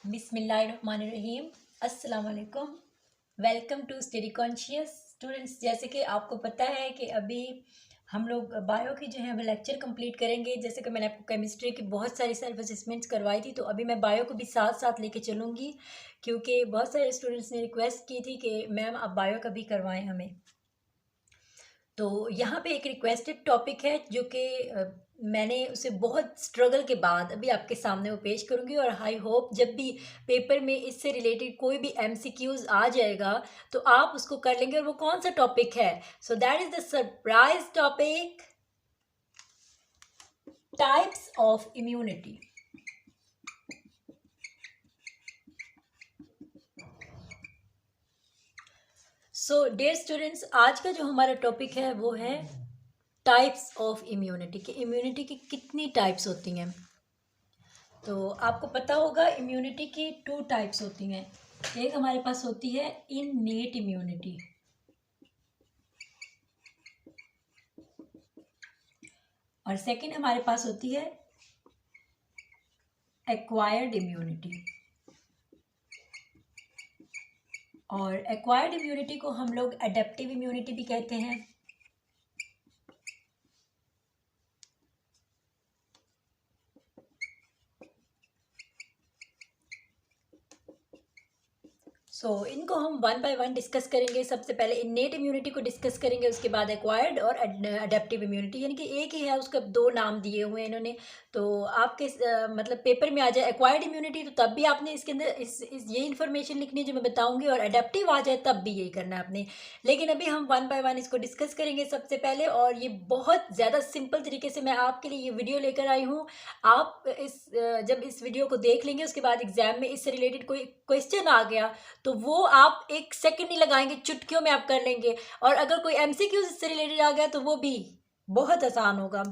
बिस्मिल्लाहिर्रहमानिर्रहीम। अस्सलाम वालेकुम। Welcome to study conscious students. जैसे कि आपको पता है कि अभी हम लोग बायो की जो है वो लेक्चर कंप्लीट करेंगे। जैसे कि मैंने आपको केमिस्ट्री की बहुत सारी सेल्फ असेसमेंट्स करवाई थी, तो अभी मैं बायो को भी साथ साथ लेके चलूँगी, क्योंकि बहुत सारे स्टूडेंट्स ने रिक्वेस्ट की थी कि मैम आप बायो का भी करवाएं हमें। तो यहाँ पे एक रिक्वेस्टेड टॉपिक है जो कि मैंने उसे बहुत स्ट्रगल के बाद अभी आपके सामने वो पेश करूँगी, और आई होप जब भी पेपर में इससे रिलेटेड कोई भी एमसीक्यूज आ जाएगा तो आप उसको कर लेंगे। और वो कौन सा टॉपिक है? So that is the surprise topic, types of immunity. So dear students, आज का जो हमारा टॉपिक है वो है टाइप्स ऑफ इम्यूनिटी, कि इम्यूनिटी की कितनी टाइप्स होती हैं। तो आपको पता होगा इम्यूनिटी की 2 टाइप्स होती हैं। एक हमारे पास होती है इननेट इम्यूनिटी, और सेकंड हमारे पास होती है एक्वायर्ड इम्यूनिटी। और एक्वायर्ड इम्यूनिटी को हम लोग एडेप्टिव इम्यूनिटी भी कहते हैं। इनको हम वन बाय वन डिस्कस करेंगे। सबसे पहले इन्नेट इम्यूनिटी को डिस्कस करेंगे, उसके बाद एक्वायर्ड और अडेप्टिव इम्यूनिटी, यानी कि एक ही है, उसका 2 नाम दिए हुए हैं इन्होंने। तो आपके मतलब पेपर में आ जाए एक्वायर्ड इम्यूनिटी तो तब भी आपने इसके अंदर ये इन्फॉर्मेशन लिखनी है जो मैं बताऊंगी, और अडेप्टिव आ जाए तब भी यही करना है आपने। लेकिन अभी हम वन बाय वन इसको डिस्कस करेंगे सबसे पहले, और ये बहुत ज़्यादा सिंपल तरीके से मैं आपके लिए ये वीडियो लेकर आई हूँ। आप जब इस वीडियो को देख लेंगे उसके बाद एग्जाम में इससे रिलेटेड कोई क्वेश्चन आ गया तो वो आप 1 सेकंड नहीं लगाएंगे, चुटकियों में आप कर लेंगे। और अगर कोई एमसीक्यू इससे रिलेटेड आ गया तो वो भी बहुत आसान होगा।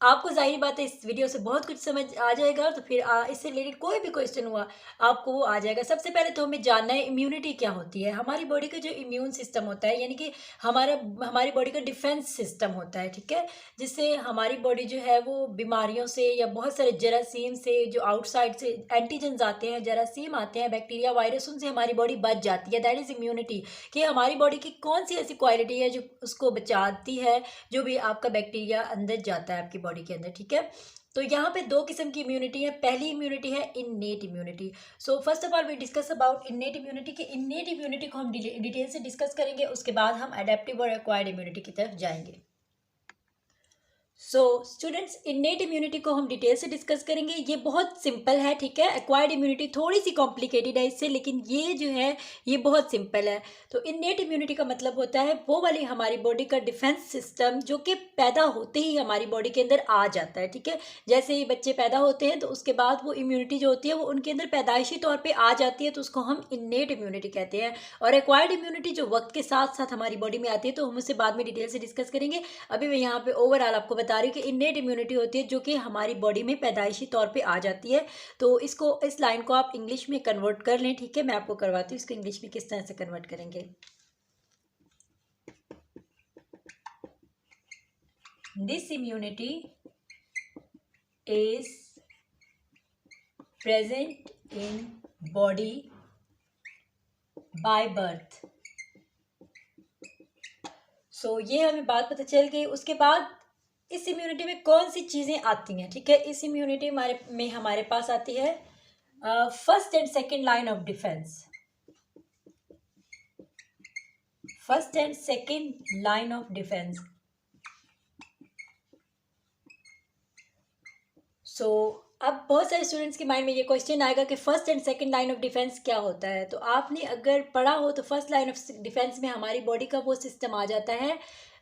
आपको जाहिर बात है इस वीडियो से बहुत कुछ समझ आ जाएगा, तो फिर इससे रिलेटेड कोई भी क्वेश्चन हुआ आपको वो आ जाएगा। सबसे पहले तो हमें जानना है इम्यूनिटी क्या होती है। हमारी बॉडी का जो इम्यून सिस्टम होता है, यानी कि हमारी बॉडी का डिफेंस सिस्टम होता है, ठीक है, जिससे हमारी बॉडी जो है वो बीमारियों से या बहुत सारे जरासीम से, जो आउटसाइड से एंटीजन्स आते हैं, जरासीम आते हैं, बैक्टीरिया, वायरस, उनसे हमारी बॉडी बच जाती है। दैट इज इम्यूनिटी, कि हमारी बॉडी की कौन सी ऐसी क्वालिटी है जो उसको बचाती है, जो भी आपका बैक्टीरिया अंदर जाता है आपकी बॉडी के अंदर, ठीक है। तो यहाँ पे 2 किस्म की इम्यूनिटी है। पहली इम्यूनिटी है innate immunity. So first of all we discuss about innate immunity, कि इननेट इम्यूनिटी को हम डिटेल से डिस्कस करेंगे, उसके बाद हम अडेप्टिव और एक्वायर्ड इम्यूनिटी की तरफ जाएंगे। स्टूडेंट्स, इन्नेट इम्यूनिटी को हम डिटेल से डिस्कस करेंगे। ये बहुत सिंपल है, ठीक है। एक्वायर्ड इम्यूनिटी थोड़ी सी कॉम्प्लिकेटेड है इससे, लेकिन ये जो है ये बहुत सिंपल है। तो इन्नेट इम्यूनिटी का मतलब होता है वो वाली हमारी बॉडी का डिफेंस सिस्टम जो कि पैदा होते ही हमारी बॉडी के अंदर आ जाता है, ठीक है। जैसे ही बच्चे पैदा होते हैं तो उसके बाद वो इम्यूनिटी जो होती है वो उनके अंदर पैदाइशी तौर पर आ जाती है, तो उसको हम इन्नेट इम्यूनिटी कहते हैं। और एक्वायर्ड इम्यूनिटी जो वक्त के साथ साथ हमारी बॉडी में आती है, तो हम उसे बाद में डिटेल से डिस्कस करेंगे। अभी मैं यहाँ पे ओवरऑल आपको बता रही हूँ कि इन्नेट इम्यूनिटी होती है जो कि हमारी बॉडी में पैदाइशी तौर पे आ जाती है। तो इस लाइन को आप इंग्लिश में कन्वर्ट कर लें, ठीक है। मैं आपको करवाती हूँ इसको इंग्लिश में किस तरह से कन्वर्ट करेंगे। This immunity is present in body by birth. ये हमें बात पता चल गई। उसके बाद इस इम्यूनिटी में कौन सी चीज़ें आती हैं, ठीक है। इस इम्यूनिटी में हमारे पास आती है first and second line of defence. First and second line of defence. अब बहुत सारे स्टूडेंट्स के माइंड में ये क्वेश्चन आएगा कि first and second line of defence क्या होता है। तो आपने अगर पढ़ा हो तो फर्स्ट लाइन ऑफ डिफेंस में हमारी बॉडी का वो सिस्टम आ जाता है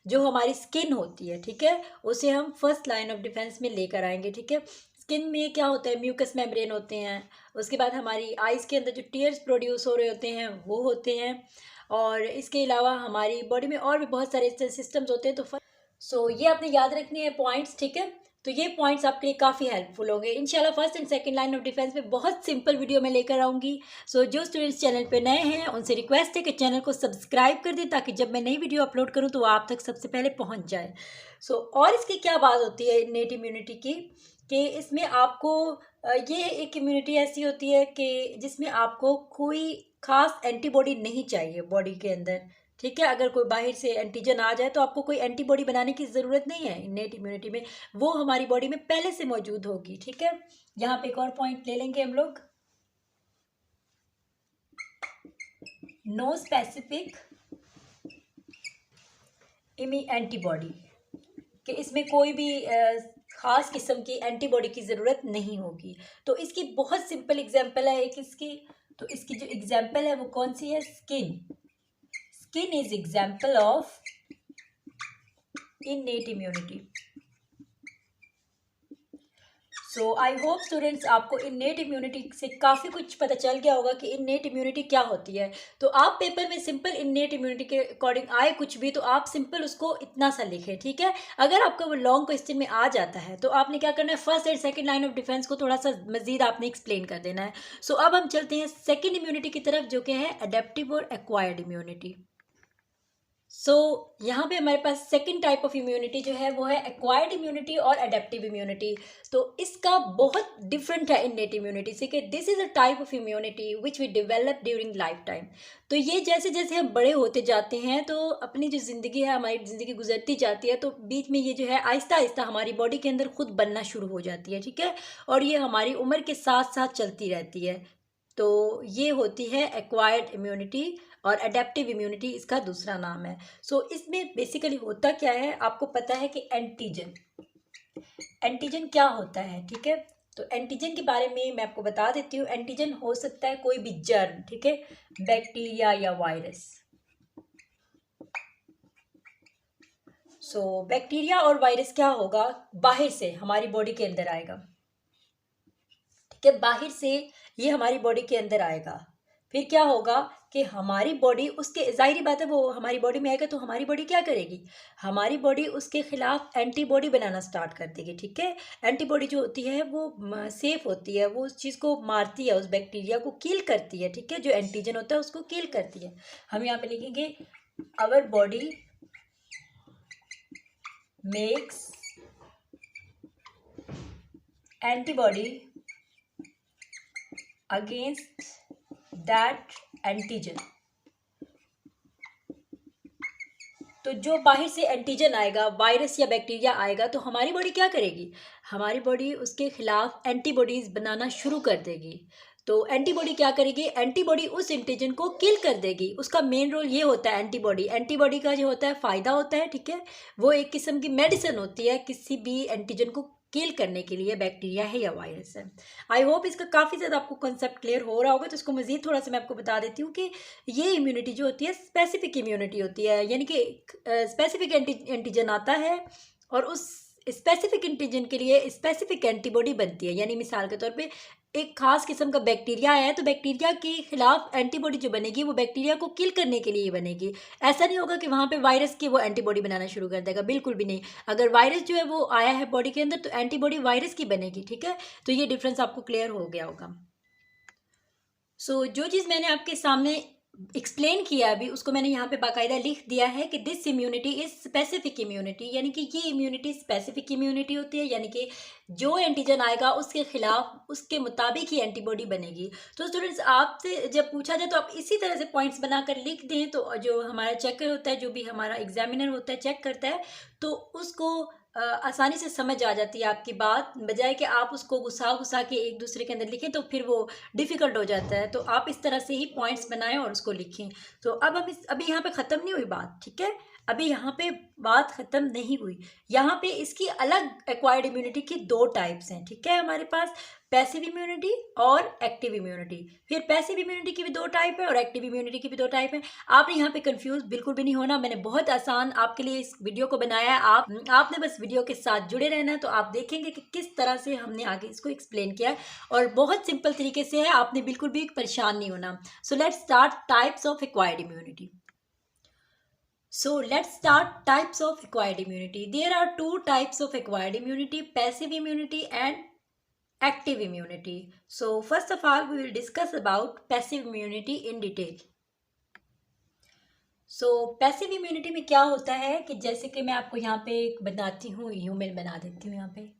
जो हमारी स्किन होती है, ठीक है। उसे हम फर्स्ट लाइन ऑफ डिफेंस में लेकर आएंगे, ठीक है। स्किन में क्या होता है, म्यूकस मेम्ब्रेन होते हैं। उसके बाद हमारी आइज़ के अंदर जो टीयर्स प्रोड्यूस हो रहे होते हैं वो होते हैं। और इसके अलावा हमारी बॉडी में और भी बहुत सारे सिस्टम्स होते हैं। तो ये आपने याद रखने हैं पॉइंट्स, ठीक है। तो ये पॉइंट्स आपके लिए काफ़ी हेल्पफुल होंगे इंशाल्लाह। First and second line of defence में बहुत सिंपल वीडियो मैं लेकर आऊँगी। जो स्टूडेंट्स चैनल पे नए हैं उनसे रिक्वेस्ट है कि चैनल को सब्सक्राइब कर दें, ताकि जब मैं नई वीडियो अपलोड करूँ तो वो आप तक सबसे पहले पहुँच जाए। और इसकी क्या बात होती है इन्नेट इम्यूनिटी की, कि इसमें आपको ये एक इम्यूनिटी ऐसी होती है कि जिसमें आपको कोई खास एंटीबॉडी नहीं चाहिए बॉडी के अंदर, ठीक है। अगर कोई बाहर से एंटीजन आ जाए तो आपको कोई एंटीबॉडी बनाने की ज़रूरत नहीं है इन्नेट इम्यूनिटी में, वो हमारी बॉडी में पहले से मौजूद होगी, ठीक है। यहाँ पे एक और पॉइंट ले लेंगे हम लोग, नो स्पेसिफिक एंटीबॉडी, कि इसमें कोई भी ख़ास किस्म की एंटीबॉडी की ज़रूरत नहीं होगी। तो इसकी बहुत सिंपल एग्जांपल है एक इसकी, तो इसकी जो एग्जांपल है वो कौन सी है, skin. Skin is example of innate immunity. So I hope students आपको इननेट इम्यूनिटी से काफ़ी कुछ पता चल गया होगा कि इननेट इम्यूनिटी क्या होती है। तो आप पेपर में सिंपल इननेट इम्यूनिटी के अकॉर्डिंग आए कुछ भी, तो आप सिंपल उसको इतना सा लिखें, ठीक है। अगर आपका वो लॉन्ग क्वेश्चन में आ जाता है तो आपने क्या करना है, first and second line of defence को थोड़ा सा मजीद आपने एक्सप्लेन कर देना है। सो अब हम चलते हैं सेकेंड इम्यूनिटी की तरफ, जो कि है अडेप्टिव और एक्वायर्ड इम्यूनिटी। सो यहाँ पे हमारे पास सेकेंड टाइप ऑफ इम्यूनिटी जो है वो है एक्वायर्ड इम्यूनिटी और अडेप्टिव इम्यूनिटी। तो इसका बहुत डिफरेंट है इननेट इम्यूनिटी से, कि this is a type of immunity which we develop during life time. तो ये जैसे जैसे हम बड़े होते जाते हैं तो अपनी जो ज़िंदगी है, हमारी ज़िंदगी गुजरती जाती है, तो बीच में ये जो है आहिस्ता आहिस्ता हमारी बॉडी के अंदर खुद बनना शुरू हो जाती है, ठीक है। और ये हमारी उम्र के साथ साथ चलती रहती है। तो ये होती है एक्वायर्ड इम्यूनिटी, और अडेप्टिव इम्यूनिटी इसका दूसरा नाम है। सो इसमें बेसिकली होता क्या है, आपको पता है कि एंटीजन, एंटीजन क्या होता है, ठीक है। तो एंटीजन के बारे में मैं आपको बता देती हूँ। एंटीजन हो सकता है कोई भी जर्म, ठीक है, बैक्टीरिया या वायरस। सो बैक्टीरिया और वायरस क्या होगा, बाहर से हमारी बॉडी के अंदर आएगा, ठीक है, बाहर से ये हमारी बॉडी के अंदर आएगा। फिर क्या होगा कि हमारी बॉडी उसके, जाहिर बात है वो हमारी बॉडी में आएगा तो हमारी बॉडी क्या करेगी, हमारी बॉडी उसके खिलाफ एंटीबॉडी बनाना स्टार्ट कर देगी, ठीक है। एंटीबॉडी जो होती है वो सेफ होती है, वो उस चीज़ को मारती है, उस बैक्टीरिया को किल करती है, ठीक है। जो एंटीजन होता है उसको किल करती है। हम यहाँ पे लिखेंगे our body makes antibody against that antigen. तो जो बाहर से एंटीजन आएगा, वायरस या बैक्टीरिया आएगा, तो हमारी बॉडी क्या करेगी, हमारी बॉडी उसके खिलाफ एंटीबॉडीज बनाना शुरू कर देगी। तो एंटीबॉडी क्या करेगी, एंटीबॉडी उस एंटीजन को किल कर देगी। उसका मेन रोल ये होता है, एंटीबॉडी, एंटीबॉडी का जो होता है फ़ायदा होता है, ठीक है, वो एक किस्म की मेडिसिन होती है किसी भी एंटीजन को किल करने के लिए, बैक्टीरिया है या वायरस है। आई होप इसका काफ़ी ज़्यादा आपको कंसेप्ट क्लियर हो रहा होगा। तो इसको मज़ीद थोड़ा सा मैं आपको बता देती हूँ कि ये इम्यूनिटी जो होती है स्पेसिफिक इम्यूनिटी होती है, यानी कि स्पेसिफिक एंटीजन आता है और उस स्पेसिफिक एंटीजन के लिए स्पेसिफिक एंटीबॉडी बनती है। यानी मिसाल के तौर पे एक खास किस्म का बैक्टीरिया है तो बैक्टीरिया के खिलाफ एंटीबॉडी जो बनेगी वो बैक्टीरिया को किल करने के लिए ही बनेगी। ऐसा नहीं होगा कि वहाँ पे वायरस की वो एंटीबॉडी बनाना शुरू कर देगा, बिल्कुल भी नहीं। अगर वायरस जो है वो आया है बॉडी के अंदर तो एंटीबॉडी वायरस की बनेगी, ठीक है। तो ये डिफरेंस आपको क्लियर हो गया होगा। सो जो चीज़ मैंने आपके सामने एक्सप्लेन किया अभी, उसको मैंने यहाँ पे बाकायदा लिख दिया है कि this immunity is specific immunity, यानी कि ये इम्यूनिटी स्पेसिफिक इम्यूनिटी होती है, यानी कि जो एंटीजन आएगा उसके खिलाफ उसके मुताबिक ही एंटीबॉडी बनेगी। तो स्टूडेंट्स आपसे जब पूछा जाए तो आप इसी तरह से पॉइंट्स बनाकर लिख दें, तो जो हमारा चेकर होता है, जो भी हमारा एग्जामिनर होता है चेक करता है, तो उसको आसानी से समझ आ जाती है आपकी बात, बजाय कि आप उसको घुसा घुसा के एक दूसरे के अंदर लिखें तो फिर वो डिफ़िकल्ट हो जाता है। तो आप इस तरह से ही पॉइंट्स बनाएं और उसको लिखें। तो अब हम अभी यहाँ पे ख़त्म नहीं हुई बात, ठीक है, अभी यहाँ पे बात ख़त्म नहीं हुई। यहाँ पे इसकी अलग एक्वायर्ड इम्यूनिटी की दो टाइप्स हैं, ठीक है, हमारे पास पैसिव इम्यूनिटी और एक्टिव इम्यूनिटी। फिर पैसिव इम्यूनिटी की भी दो टाइप है और एक्टिव इम्यूनिटी की भी दो टाइप है। आपने यहाँ पे कंफ्यूज बिल्कुल भी नहीं होना, मैंने बहुत आसान आपके लिए इस वीडियो को बनाया है। आपने बस वीडियो के साथ जुड़े रहना है, तो आप देखेंगे कि किस तरह से हमने आगे इसको एक्सप्लेन किया है और बहुत सिंपल तरीके से है, आपने बिल्कुल भी परेशान नहीं होना। So let's start types of acquired immunity. So let's start types of acquired immunity. There are two types of acquired immunity, passive immunity and active immunity. So first of all we will discuss about passive immunity in detail. So passive immunity में क्या होता है कि जैसे कि मैं आपको यहाँ पे एक बनाती हूँ, ह्यूमन बना देती हूँ यहाँ पे।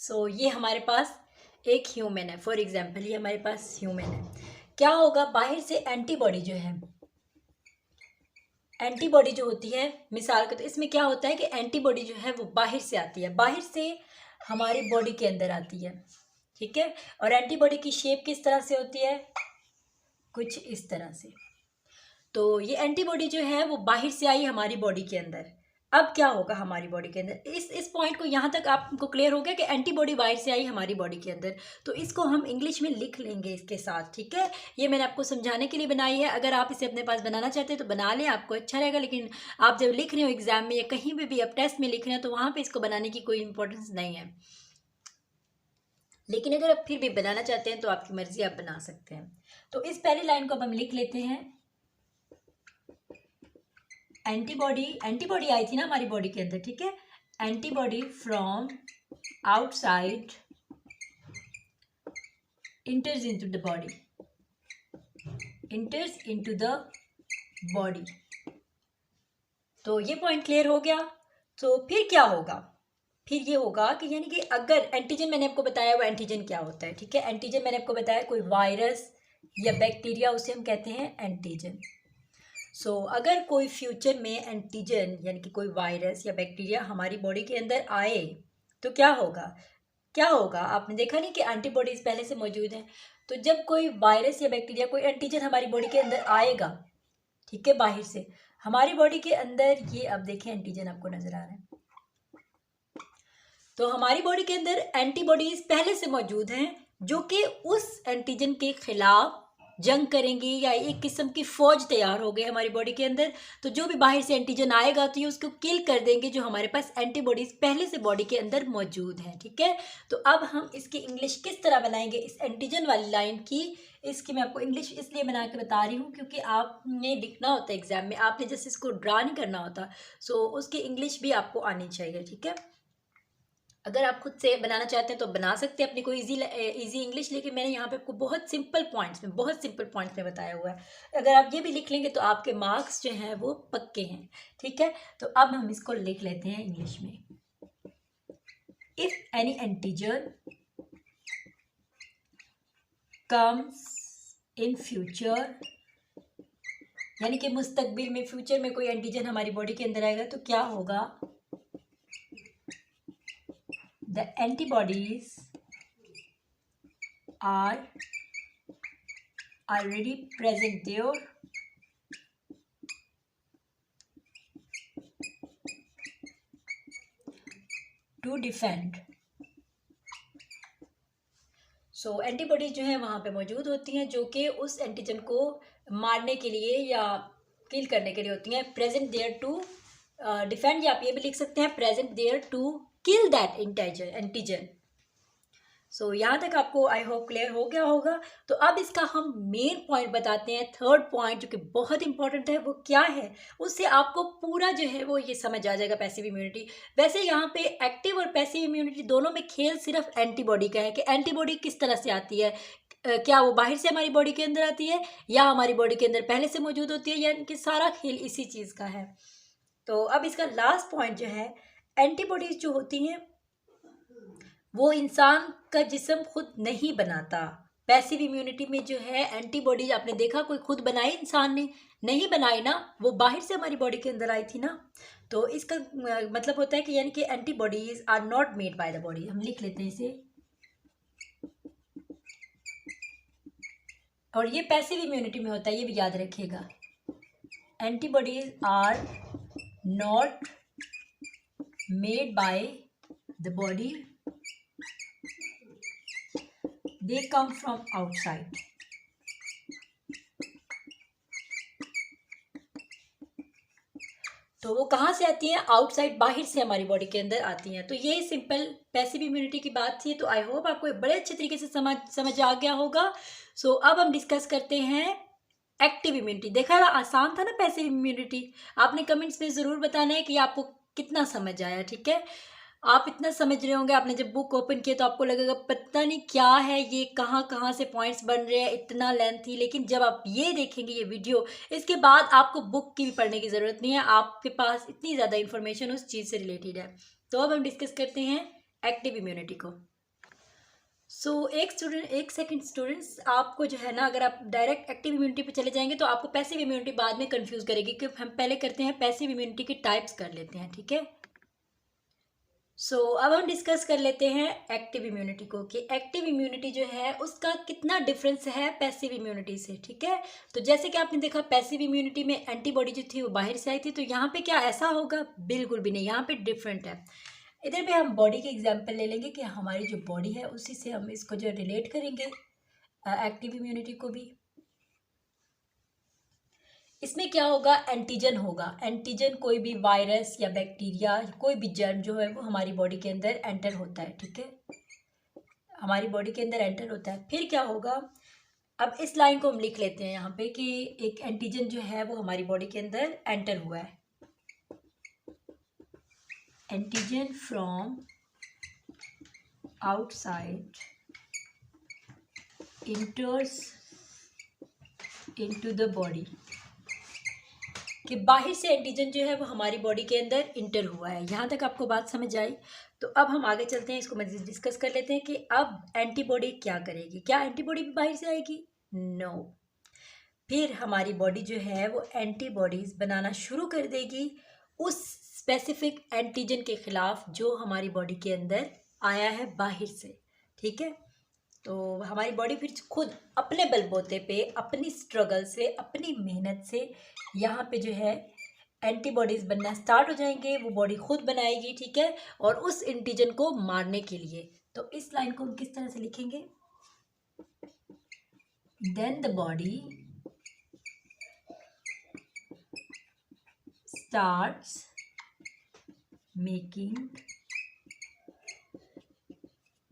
सो ये हमारे पास एक ह्यूमन है, फॉर एग्जाम्पल ये हमारे पास ह्यूमन है। क्या होगा, बाहर से एंटीबॉडी जो है, एंटीबॉडी जो होती है मिसाल के, तो इसमें क्या होता है कि एंटीबॉडी जो है वो बाहर से आती है, बाहर से हमारी बॉडी के अंदर आती है, ठीक है। और एंटीबॉडी की शेप किस तरह से होती है, कुछ इस तरह से। तो ये एंटीबॉडी जो है वो बाहर से आई हमारी बॉडी के अंदर। अब क्या होगा हमारी बॉडी के अंदर, इस पॉइंट को यहाँ तक आपको क्लियर हो गया कि एंटीबॉडी बाहर से आई हमारी बॉडी के अंदर। तो इसको हम इंग्लिश में लिख लेंगे इसके साथ, ठीक है। ये मैंने आपको समझाने के लिए बनाई है, अगर आप इसे अपने पास बनाना चाहते हैं तो बना लें, आपको अच्छा रहेगा। लेकिन आप जब लिख रहे हो एग्जाम में या कहीं भी आप टेस्ट में लिख रहे हैं तो वहाँ पर इसको बनाने की कोई इंपॉर्टेंस नहीं है। लेकिन अगर आप फिर भी बनाना चाहते हैं तो आपकी मर्जी, आप बना सकते हैं। तो इस पहली लाइन को अब हम लिख लेते हैं, एंटीबॉडी आई थी ना हमारी बॉडी के अंदर, ठीक है। Antibody from outside इंटर्स into the body, इंटर्स into the body. तो ये पॉइंट क्लियर हो गया। तो फिर क्या होगा, फिर ये होगा कि यानी कि अगर एंटीजन मैंने आपको बताया, वो एंटीजन क्या होता है, ठीक है। एंटीजन मैंने आपको बताया कोई वायरस या बैक्टीरिया, उसे हम कहते हैं एंटीजन। सो अगर कोई फ्यूचर में एंटीजन यानी कि कोई वायरस या बैक्टीरिया हमारी बॉडी के अंदर आए तो क्या होगा, क्या होगा, आपने देखा नहीं कि एंटीबॉडीज पहले से मौजूद हैं। तो जब कोई वायरस या बैक्टीरिया, कोई एंटीजन हमारी बॉडी के अंदर आएगा, ठीक है, बाहर से हमारी बॉडी के अंदर, ये अब देखें एंटीजन आपको नजर आ रहा है, तो हमारी बॉडी के अंदर एंटीबॉडीज पहले से मौजूद हैं जो कि उस एंटीजन के खिलाफ जंग करेंगी, या एक किस्म की फौज तैयार हो गई हमारी बॉडी के अंदर। तो जो भी बाहर से एंटीजन आएगा तो ये उसको किल कर देंगे, जो हमारे पास एंटीबॉडीज पहले से बॉडी के अंदर मौजूद हैं, ठीक है। तो अब हम इसकी इंग्लिश किस तरह बनाएंगे इस एंटीजन वाली लाइन की, इसकी मैं आपको इंग्लिश इसलिए बना के बता रही हूँ क्योंकि आपने लिखना होता है एग्जाम में, आपने जैसे इसको ड्रा नहीं करना होता। सो उसकी इंग्लिश भी आपको आनी चाहिए, ठीक है। अगर आप खुद से बनाना चाहते हैं तो बना सकते हैं अपनी कोई इजी इंग्लिश, लेकिन मैंने यहाँ पे आपको बहुत सिंपल पॉइंट्स में बताया हुआ है। अगर आप ये भी लिख लेंगे तो आपके मार्क्स जो हैं वो पक्के हैं, ठीक है। तो अब हम इसको लिख लेते हैं इंग्लिश में। If any antigen comes in future, यानी कि मुस्तकबिल में, फ्यूचर में कोई एंटीजन हमारी बॉडी के अंदर आएगा तो क्या होगा, the antibodies are already present there to defend। So antibodies जो है वहाँ पे मौजूद होती हैं जो कि उस एंटीजन को मारने के लिए या किल करने के लिए होती हैं। प्रेजेंट देयर टू डिफेंड, या आप ये भी लिख सकते हैं present there to kill that antigen. So यहाँ तक आपको आई होप क्लियर हो गया होगा। तो अब इसका हम मेन पॉइंट बताते हैं, थर्ड पॉइंट जो कि बहुत इंपॉर्टेंट है, वो क्या है, उससे आपको पूरा जो है वो ये समझ आ जाएगा पैसिव इम्यूनिटी। वैसे यहाँ पे एक्टिव और पैसिव इम्यूनिटी दोनों में खेल सिर्फ एंटीबॉडी का है कि एंटीबॉडी किस तरह से आती है, क्या वो बाहर से हमारी बॉडी के अंदर आती है या हमारी बॉडी के अंदर पहले से मौजूद होती है, यानी कि सारा खेल इसी चीज़ का है। तो अब इसका लास्ट पॉइंट जो है, एंटीबॉडीज जो होती हैं वो इंसान का जिस्म खुद नहीं बनाता। पैसिव इम्यूनिटी में जो है एंटीबॉडीज, आपने देखा कोई खुद बनाई इंसान ने नहीं बनाई ना, वो बाहर से हमारी बॉडी के अंदर आई थी ना। तो इसका मतलब होता है कि यानी कि antibodies are not made by the body. हम लिख लेते हैं इसे, और ये पैसिव इम्यूनिटी में होता है, ये भी याद रखिएगा। Antibodies are not made by the body, they come from outside। तो वो कहाँ से आती हैं, आउटसाइड, बाहर से हमारी बॉडी के अंदर आती हैं। तो ये सिंपल पैसिव इम्यूनिटी की बात थी। तो आई होप आपको बड़े अच्छे तरीके से समझ आ गया होगा। सो अब हम डिस्कस करते हैं एक्टिव इम्यूनिटी। देखा ना, आसान था ना पैसिव इम्यूनिटी। आपने कमेंट्स में ज़रूर बताना है कि आपको कितना समझ आया, ठीक है। आप इतना समझ रहे होंगे, आपने जब बुक ओपन किया तो आपको लगेगा पता नहीं क्या है ये, कहाँ कहाँ से पॉइंट्स बन रहे हैं, इतना लेंथी। लेकिन जब आप ये देखेंगे ये वीडियो, इसके बाद आपको बुक की भी पढ़ने की ज़रूरत नहीं है, आपके पास इतनी ज़्यादा इन्फॉर्मेशन उस चीज़ से रिलेटेड है। तो अब हम डिस्कस करते हैं एक्टिव इम्यूनिटी को। एक सेकंड स्टूडेंट्स, आपको जो है ना, अगर आप डायरेक्ट एक्टिव इम्यूनिटी पे चले जाएंगे तो आपको पैसिव इम्यूनिटी बाद में कंफ्यूज करेगी, क्योंकि हम पहले करते हैं पैसिव इम्यूनिटी की टाइप्स कर लेते हैं, ठीक है। अब हम डिस्कस कर लेते हैं एक्टिव इम्यूनिटी को, कि एक्टिव इम्यूनिटी जो है उसका कितना डिफरेंस है पैसिव इम्यूनिटी से, ठीक है। तो जैसे कि आपने देखा पैसिव इम्यूनिटी में एंटीबॉडी जो थी वो बाहर से आई थी, तो यहाँ पे क्या ऐसा होगा? बिल्कुल भी नहीं, यहाँ पे डिफरेंट है। इधर पे हम बॉडी के एग्जाम्पल ले लेंगे कि हमारी जो बॉडी है उसी से हम इसको जो रिलेट करेंगे एक्टिव इम्यूनिटी को भी। इसमें क्या होगा? एंटीजन होगा। एंटीजन कोई भी वायरस या बैक्टीरिया, कोई भी जर्म जो है वो हमारी बॉडी के अंदर एंटर होता है, ठीक है, हमारी बॉडी के अंदर एंटर होता है। फिर क्या होगा? अब इस लाइन को हम लिख लेते हैं यहाँ पे कि एक एंटीजन जो है वो हमारी बॉडी के अंदर एंटर हुआ है। Antigen from outside इंटर्स into the body, कि बाहर से एंटीजन जो है वो हमारी बॉडी के अंदर इंटर हुआ है। यहाँ तक आपको बात समझ आई? तो अब हम आगे चलते हैं, इसको मज़ीद डिस्कस कर लेते हैं कि अब एंटीबॉडी क्या करेगी। क्या एंटीबॉडी भी बाहर से आएगी? नो। फिर हमारी बॉडी जो है वो एंटीबॉडीज़ बनाना शुरू कर देगी उस स्पेसिफिक एंटीजन के खिलाफ जो हमारी बॉडी के अंदर आया है बाहर से, ठीक है। तो हमारी बॉडी फिर खुद अपने बलबूते पे, अपनी स्ट्रगल से, अपनी मेहनत से यहाँ पे जो है एंटीबॉडीज़ बनना स्टार्ट हो जाएंगे, वो बॉडी खुद बनाएगी, ठीक है, और उस एंटीजन को मारने के लिए। तो इस लाइन को हम किस तरह से लिखेंगे? Then the body starts making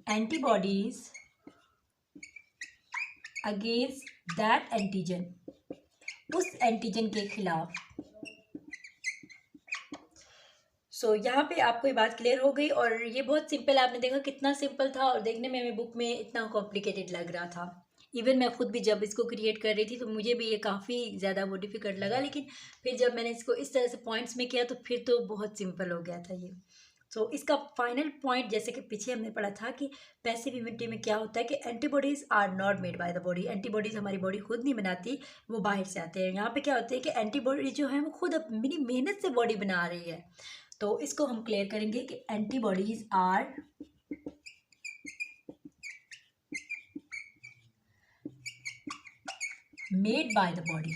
antibodies against that antigen, उस एंटीजन के खिलाफ। यहाँ पे आपको ये बात क्लियर हो गई, और ये बहुत सिंपल, आपने देखा कितना सिंपल था, और देखने में हमें बुक में इतना कॉम्प्लिकेटेड लग रहा था। इवन मैं खुद भी जब इसको क्रिएट कर रही थी तो मुझे भी ये काफ़ी ज़्यादा वो डिफ़िकल्ट लगा, लेकिन फिर जब मैंने इसको इस तरह से पॉइंट्स में किया तो फिर तो बहुत सिंपल हो गया था ये। इसका फाइनल पॉइंट, जैसे कि पीछे हमने पढ़ा था कि पैसिव इम्यूनिटी में क्या होता है कि antibodies are not made by the body. Antibodies हमारी बॉडी खुद नहीं बनाती, वो बाहर से आते हैं। यहाँ पे क्या होता है कि एंटीबॉडी जो है वो खुद अपनी मेहनत से बॉडी बना रही है। तो इसको हम क्लियर करेंगे कि antibodies are made by the body,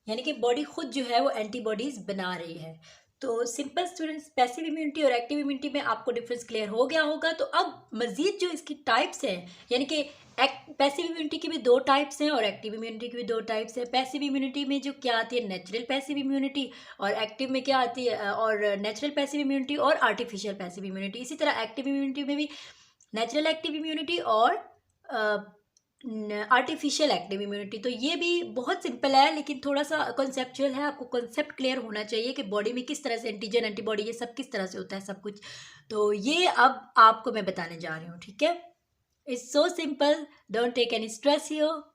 यानी कि बॉडी खुद जो है वो एंटीबॉडीज़ बना रही है। तो सिंपल स्टूडेंट्स, पैसिव इम्यूनिटी और एक्टिव इम्यूनिटी में आपको डिफरेंस क्लियर हो गया होगा। तो अब मज़ीद जो इसकी टाइप्स हैं, यानी कि पैसिव इम्यूनिटी की भी 2 टाइप्स हैं और एक्टिव इम्यूनिटी की भी 2 टाइप्स हैं। पैसिव इम्यूनिटी में जो क्या आती है, नेचुरल पैसिव इम्यूनिटी, और एक्टिव में क्या आती है, और नेचुरल पैसिव इम्यूनिटी और आर्टिफिशियल पैसिव इम्यूनिटी। इसी तरह एक्टिव इम्यूनिटी में भी नेचुरल एक्टिव इम्यूनिटी और आर्टिफिशियल एक्टिव इम्यूनिटी। तो ये भी बहुत सिंपल है, लेकिन थोड़ा सा कॉन्सेप्चुअल है। आपको कॉन्सेप्ट क्लियर होना चाहिए कि बॉडी में किस तरह से एंटीजन, एंटीबॉडी, ये सब किस तरह से होता है, सब कुछ। तो ये अब आपको मैं बताने जा रही हूँ, ठीक है। It's so simple, don't take any stress here.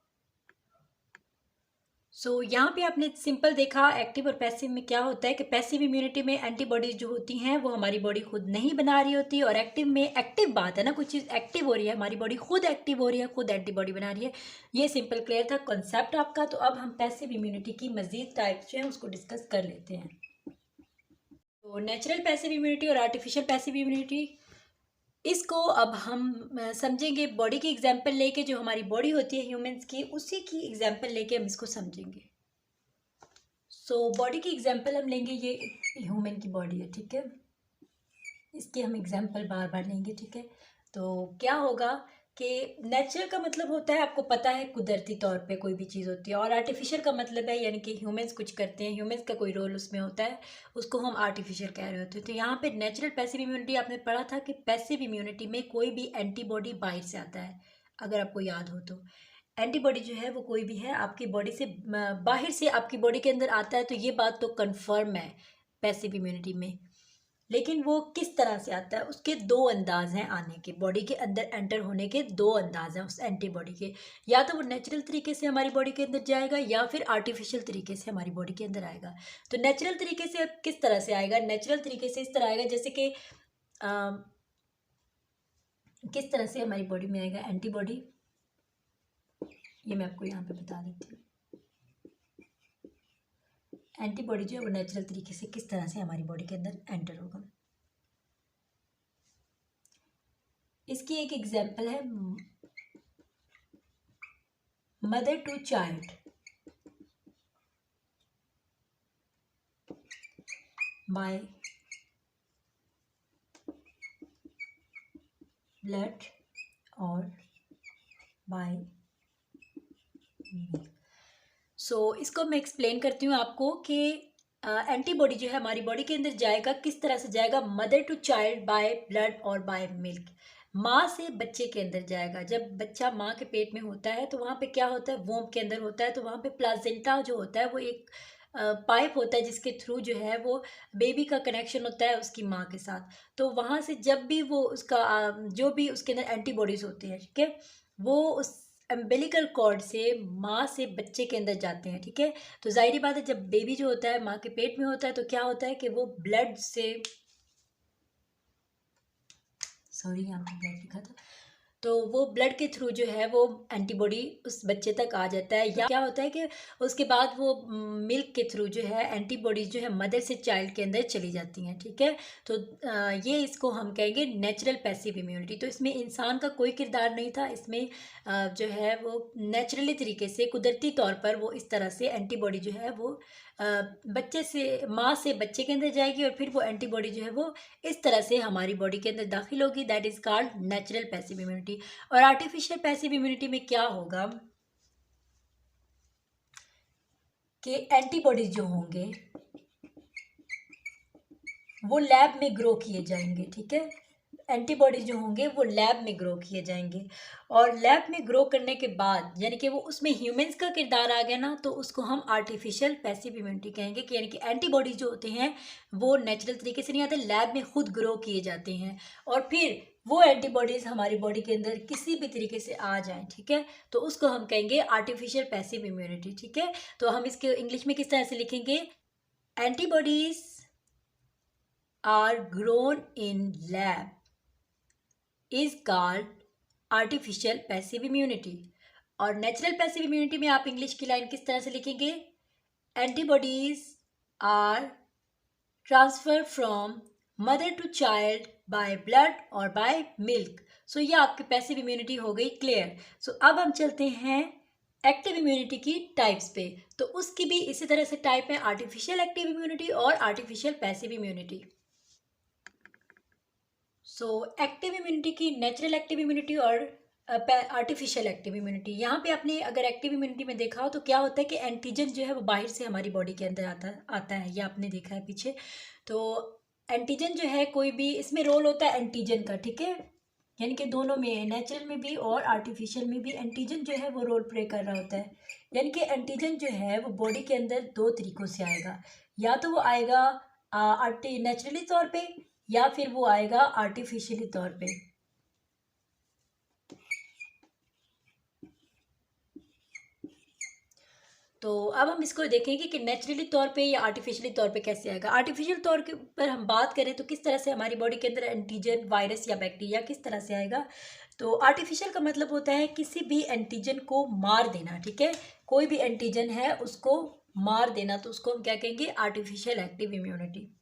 यहाँ पे आपने सिंपल देखा एक्टिव और पैसिव में क्या होता है कि पैसिव इम्यूनिटी में एंटीबॉडीज जो होती हैं वो हमारी बॉडी खुद नहीं बना रही होती, और एक्टिव में एक्टिव बात है ना, कुछ चीज़ एक्टिव हो रही है, हमारी बॉडी खुद एक्टिव हो रही है, खुद एंटीबॉडी बना रही है। ये सिंपल क्लियर था कॉन्सेप्ट आपका। तो अब हम पैसिव इम्यूनिटी की मजीद टाइप्स जो हैं उसको डिस्कस कर लेते हैं। तो नेचुरल पैसिव इम्यूनिटी और आर्टिफिशियल पैसिव इम्यूनिटी, इसको अब हम समझेंगे बॉडी की एग्जांपल लेके। जो हमारी बॉडी होती है ह्यूमंस की, उसी की एग्जांपल लेके हम इसको समझेंगे। बॉडी की एग्जांपल हम लेंगे, ये ह्यूमन की बॉडी है, ठीक है, इसके हम एग्जांपल बार बार लेंगे, ठीक है। तो क्या होगा कि नेचुरल का मतलब होता है, आपको पता है, कुदरती तौर पे कोई भी चीज़ होती है, और आर्टिफिशियल का मतलब है यानी कि ह्यूमंस कुछ करते हैं, ह्यूमंस का कोई रोल उसमें होता है, उसको हम आर्टिफिशियल कह रहे होते हैं। तो यहाँ पे नेचुरल पैसिव इम्यूनिटी आपने पढ़ा था कि पैसिव इम्यूनिटी में कोई भी एंटीबॉडी बाहर से आता है, अगर आपको याद हो तो। एंटीबॉडी जो है वो कोई भी है आपकी बॉडी से बाहर से आपकी बॉडी के अंदर आता है, तो ये बात तो कन्फर्म है पैसिव इम्यूनिटी में। लेकिन वो किस तरह से आता है, उसके 2 अंदाज हैं आने के, बॉडी के अंदर एंटर होने के 2 अंदाज हैं उस एंटीबॉडी के। या तो वो नेचुरल तरीके से हमारी बॉडी के अंदर जाएगा, या फिर आर्टिफिशियल तरीके से हमारी बॉडी के अंदर आएगा। तो नेचुरल तरीके से किस तरह से आएगा? नेचुरल तरीके से इस तरह आएगा जैसे कि किस तरह से हमारी बॉडी में आएगा एंटीबॉडी, ये मैं आपको यहाँ पे बता देती हूँ। एंटीबॉडी जो है वो नेचुरल तरीके से किस तरह से हमारी बॉडी के अंदर एंटर होगा। इसकी एक एग्जांपल है mother to child. By blood और बाय मिल्क। सो इसको मैं एक्सप्लेन करती हूँ आपको कि एंटीबॉडी जो है हमारी बॉडी के अंदर जाएगा किस तरह से जाएगा। Mother to child by blood और बाय मिल्क, माँ से बच्चे के अंदर जाएगा। जब बच्चा माँ के पेट में होता है तो वहाँ पे क्या होता है, वोम के अंदर होता है, तो वहाँ पे प्लाजेंटा जो होता है वो एक पाइप होता है जिसके थ्रू जो है वो बेबी का कनेक्शन होता है उसकी माँ के साथ। तो वहाँ से जब भी वो उसका जो भी उसके अंदर एंटीबॉडीज होते हैं, ठीक है, वो उस अम्बिलिकल कॉर्ड से माँ से बच्चे के अंदर जाते हैं, ठीक है। तो जाहिर बात है जब बेबी जो होता है माँ के पेट में होता है तो क्या होता है कि वो ब्लड से, सॉरी यहाँ पे ब्लड लिखा था, तो वो ब्लड के थ्रू जो है वो एंटीबॉडी उस बच्चे तक आ जाता है। या क्या होता है कि उसके बाद वो मिल्क के थ्रू जो है एंटीबॉडीज जो है मदर से चाइल्ड के अंदर चली जाती हैं, ठीक है। तो ये इसको हम कहेंगे नेचुरल पैसिव इम्यूनिटी। तो इसमें इंसान का कोई किरदार नहीं था, इसमें जो है वो नेचुरली तरीके से कुदरती तौर पर वो इस तरह से एंटीबॉडी जो है वो बच्चे से माँ से बच्चे के अंदर जाएगी और फिर वो एंटीबॉडी जो है वो इस तरह से हमारी बॉडी के अंदर दाखिल होगी। That is called natural passive immunity. और आर्टिफिशियल पैसिव इम्यूनिटी में क्या होगा कि एंटीबॉडीज जो होंगे वो लैब में ग्रो किए जाएंगे, ठीक है। एंटीबॉडीज जो होंगे वो लैब में ग्रो किए जाएंगे और लैब में ग्रो करने के बाद यानी कि वो उसमें ह्यूमंस का किरदार आ गया ना, तो उसको हम आर्टिफिशियल पैसिव इम्यूनिटी कहेंगे कि यानी कि एंटीबॉडीज जो होते हैं वो नेचुरल तरीके से नहीं आते, लैब में खुद ग्रो किए जाते हैं और फिर वो एंटीबॉडीज हमारी बॉडी के अंदर किसी भी तरीके से आ जाएं, ठीक है, तो उसको हम कहेंगे आर्टिफिशियल पैसिव इम्यूनिटी, ठीक है। तो हम इसके इंग्लिश में किस तरह से लिखेंगे, antibodies are grown in lab is called artificial passive immunity। और नेचुरल पैसिव इम्यूनिटी में आप इंग्लिश की लाइन किस तरह से लिखेंगे, antibodies are transfer from mother to child by blood और बाय मिल्क। सो ये आपकी पैसिव इम्यूनिटी हो गई क्लियर। सो अब हम चलते हैं एक्टिव इम्यूनिटी की टाइप्स पे। तो उसकी भी इसी तरह से टाइप है, आर्टिफिशियल एक्टिव इम्यूनिटी और artificial passive immunity. So active immunity की नेचुरल एक्टिव इम्यूनिटी और आर्टिफिशियल एक्टिव इम्यूनिटी। यहाँ पे आपने अगर एक्टिव इम्यूनिटी में देखा हो तो क्या होता है कि एंटीजन जो है वो बाहर से हमारी बॉडी के अंदर आता है, ये आपने देखा है पीछे। तो एंटीजन जो है कोई भी इसमें रोल होता है एंटीजन का, ठीक है, यानी कि दोनों में नेचुरल में भी और आर्टिफिशियल में भी एंटीजन जो है वो रोल प्ले कर रहा होता है। यानी कि एंटीजन जो है वो बॉडी के अंदर दो तरीक़ों से आएगा, या तो वो आएगा नेचुरली तौर पे या फिर वो आएगा आर्टिफिशियली तौर पे। तो अब हम इसको देखेंगे कि नेचुरली तौर पे या आर्टिफिशियली तौर पे कैसे आएगा। आर्टिफिशियल तौर के पर हम बात करें तो किस तरह से हमारी बॉडी के अंदर एंटीजन वायरस या बैक्टीरिया किस तरह से आएगा। तो आर्टिफिशियल का मतलब होता है किसी भी एंटीजन को मार देना, ठीक है, कोई भी एंटीजन है उसको मार देना, तो उसको हम क्या कहेंगे, आर्टिफिशियल एक्टिव इम्यूनिटी।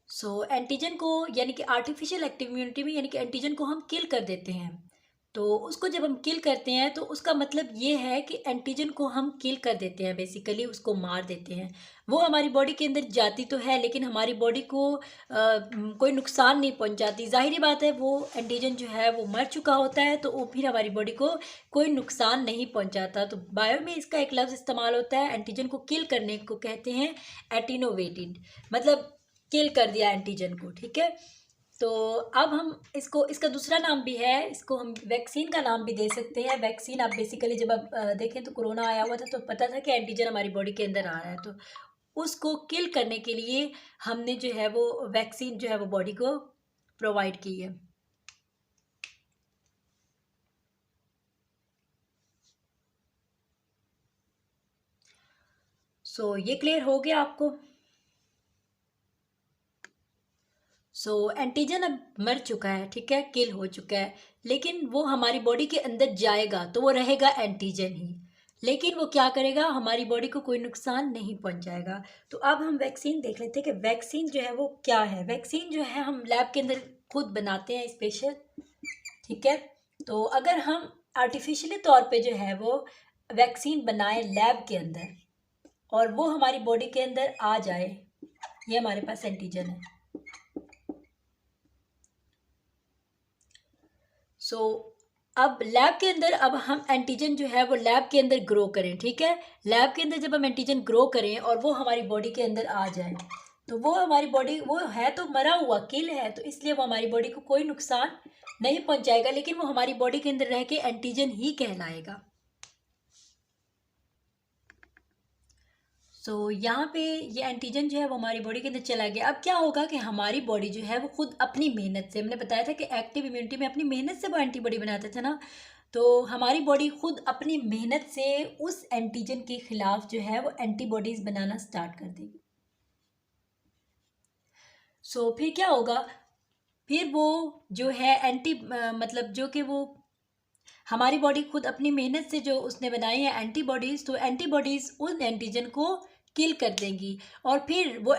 सो एंटीजन को यानी कि आर्टिफिशियल एक्टिव इम्यूनिटी में यानी कि एंटीजन को हम किल कर देते हैं। तो उसको जब हम किल करते हैं तो उसका मतलब ये है कि एंटीजन को हम किल कर देते हैं, बेसिकली उसको मार देते हैं। वो हमारी बॉडी के अंदर जाती तो है लेकिन हमारी बॉडी को कोई नुकसान नहीं पहुंचाती। ज़ाहिरी बात है वो एंटीजन जो है वो मर चुका होता है तो वो फिर हमारी बॉडी को कोई नुकसान नहीं पहुंचाता। तो बायो में इसका एक लफ्ज़ इस्तेमाल होता है एंटीजन को किल करने को कहते हैं एटिनोवेटेड, मतलब किल कर दिया एंटीजन को, ठीक है। तो अब हम इसको, इसका दूसरा नाम भी है, इसको हम वैक्सीन का नाम भी दे सकते हैं। वैक्सीन आप बेसिकली जब आप देखें तो कोरोना आया हुआ था तो पता था कि एंटीजन हमारी बॉडी के अंदर आ रहा है, तो उसको किल करने के लिए हमने जो है वो वैक्सीन जो है वो बॉडी को प्रोवाइड की है। सो ये क्लियर हो गया आपको। सो एंटीजन अब मर चुका है, ठीक है, किल हो चुका है, लेकिन वो हमारी बॉडी के अंदर जाएगा तो वो रहेगा एंटीजन ही, लेकिन वो क्या करेगा, हमारी बॉडी को कोई नुकसान नहीं पहुंचाएगा। तो अब हम वैक्सीन देख लेते हैं कि वैक्सीन जो है वो क्या है। वैक्सीन जो है हम लैब के अंदर खुद बनाते हैं स्पेशल, ठीक है। तो अगर हम आर्टिफिशियली तौर पे जो है वो वैक्सीन बनाए लैब के अंदर और वो हमारी बॉडी के अंदर आ जाए, ये हमारे पास एंटीजन है। सो अब लैब के अंदर अब हम एंटीजन जो है वो लैब के अंदर ग्रो करें, ठीक है। लैब के अंदर जब हम एंटीजन ग्रो करें और वो हमारी बॉडी के अंदर आ जाए, तो वो हमारी बॉडी, वो है तो मरा हुआ, किल है, तो इसलिए वो हमारी बॉडी को कोई नुकसान नहीं पहुंचाएगा, लेकिन वो हमारी बॉडी के अंदर रह के एंटीजन ही कहलाएगा। यहाँ पे ये एंटीजन जो है वो हमारी बॉडी के अंदर चला गया। अब क्या होगा कि हमारी बॉडी जो है वो खुद अपनी मेहनत से, हमने बताया था कि एक्टिव इम्यूनिटी में अपनी मेहनत से वो एंटीबॉडी बनाता था ना, तो हमारी बॉडी खुद अपनी मेहनत से उस एंटीजन के खिलाफ जो है वो एंटीबॉडीज बनाना स्टार्ट कर देगी। फिर क्या होगा, फिर वो जो है मतलब जो कि वो हमारी बॉडी खुद अपनी मेहनत से जो उसने बनाई है एंटीबॉडीज़, तो एंटीबॉडीज़ उन एंटीजन को किल कर देंगी। और फिर वो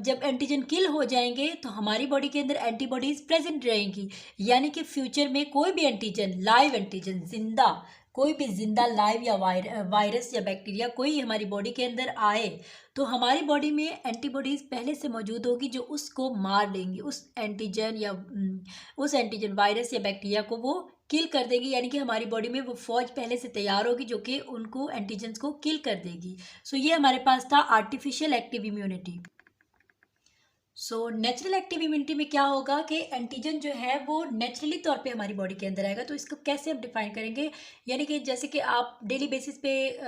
जब एंटीजन किल हो जाएंगे तो हमारी बॉडी के अंदर एंटीबॉडीज़ प्रेजेंट रहेंगी, यानी कि फ्यूचर में कोई भी एंटीजन, लाइव एंटीजन, जिंदा, कोई भी जिंदा लाइव या वायरस या बैक्टीरिया कोई हमारी बॉडी के अंदर आए तो हमारी बॉडी में एंटीबॉडीज़ पहले से मौजूद होगी जो उसको मार देंगी, उस एंटीजन या उस एंटीजन वायरस या बैक्टीरिया को वो किल कर देगी, यानी कि हमारी बॉडी में वो फौज पहले से तैयार होगी जो कि उनको एंटीजन्स को किल कर देगी। ये हमारे पास था artificial active immunity. Natural active immunity में क्या होगा कि एंटीजन जो है वो नेचुरली तौर पे हमारी बॉडी के अंदर आएगा। तो इसको कैसे हम डिफाइन करेंगे, यानी कि जैसे कि आप डेली बेसिस पे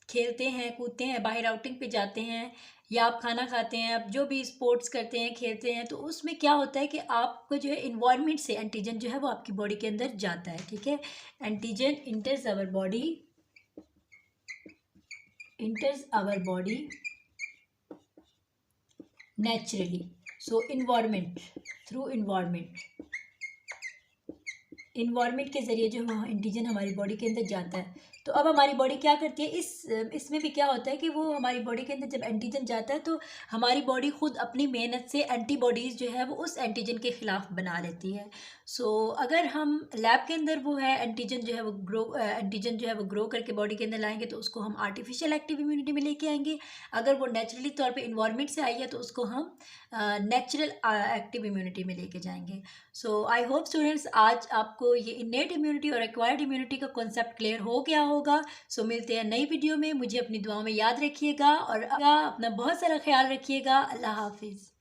खेलते हैं, कूदते हैं, बाहर आउटिंग पे जाते हैं, या आप खाना खाते हैं, आप जो भी स्पोर्ट्स करते हैं, खेलते हैं, तो उसमें क्या होता है कि आपको जो है इन्वायरमेंट से एंटीजन जो है वो आपकी बॉडी के अंदर जाता है, ठीक है। Antigen enters our body, naturally. Environment, through environment के ज़रिए जो एंटीजन हमारी बॉडी के अंदर जाता है। तो अब हमारी बॉडी क्या करती है, इसमें भी क्या होता है कि वो हमारी बॉडी के अंदर जब एंटीजन जाता है तो हमारी बॉडी खुद अपनी मेहनत से एंटीबॉडीज़ जो है वो उस एंटीजन के ख़िलाफ़ बना लेती है। अगर हम लैब के अंदर वो है एंटीजन जो है वो ग्रो करके बॉडी के अंदर लाएंगे तो उसको हम आर्टिफिशियल एक्टिव इम्यूनिटी में लेके आएंगे। अगर वो नेचुरली तौर पे इन्वायरमेंट से आई है तो उसको हम नेचुरल एक्टिव इम्यूनिटी में लेके जाएंगे। आई होप स्टूडेंट्स आज आपको ये इनेट इम्यूनिटी और एक्वायर्ड इम्यूनिटी का कॉन्सेप्ट क्लियर हो गया होगा। मिलते हैं नई वीडियो में, मुझे अपनी दुआओं में याद रखिएगा और अपना बहुत सारा ख्याल रखिएगा। अल्लाह हाफिज़।